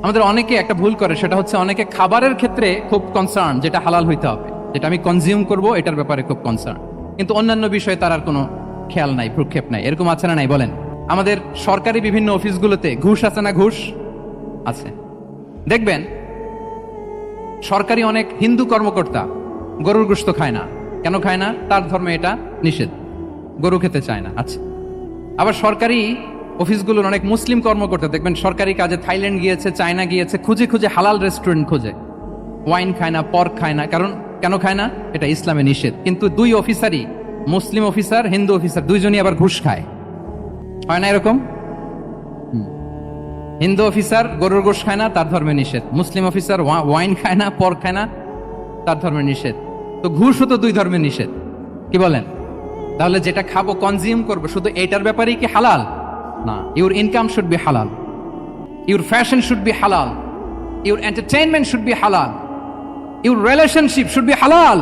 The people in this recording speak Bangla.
আমাদের অনেকে একটা ভুল করে, সেটা হচ্ছে অনেকে খাবারের ক্ষেত্রে খুব কনসার্ন, যেটা হালাল হইতে হবে, যেটা আমি কনজিউম করব এটার ব্যাপারে খুব কনসার্ন, কিন্তু অন্যান্য বিষয়ে তার আর কোনো খেয়াল নাই, ভ্রুক্ষেপ নাই। এরকম আছে না নাই বলেন? আমাদের সরকারি বিভিন্ন অফিসগুলোতে ঘুষ আছে না? ঘুষ আছে। দেখবেন সরকারি অনেক হিন্দু কর্মকর্তা গরুর গোশত খায় না। কেন খায় না? তার ধর্মে এটা নিষেধ, গরু খেতে চায় না। আচ্ছা, আবার সরকারি অফিসগুলোর অনেক মুসলিম কর্মকর্তা দেখবেন সরকারি কাজে থাইল্যান্ড গিয়েছে, চায়না গিয়েছে, খুঁজে খুঁজে হালাল রেস্টুরেন্ট খোঁজে, ওয়াইন খায় না, পর্ক খায় না। কারণ কেন খায় না? এটা ইসলামে নিষেধ। কিন্তু দুই অফিসারই, মুসলিম অফিসার হিন্দু অফিসার, দুইজনই আবার ঘুষ খায়। হয় না এরকম? হিন্দু অফিসার গরুর গোশ খায় না, তার ধর্মে নিষেধ। মুসলিম অফিসার ওয়াইন খায় না, পর্ক খায় না, তার ধর্মে নিষেধ। তো ঘুষও তো দুই ধর্মে নিষেধ। কি বলেন? তাহলে যেটা খাবো, কনজিউম করবো, শুধু এটার ব্যাপারেই কি হালাল? না, ইউর ইনকাম শুড বি হালাল, ইউর ফ্যাশন শুড বি হালাল, ইউর এন্টারটেইনমেন্ট শুড বি হালাল, ইউর রিলেশনশিপ শুড বি হালাল।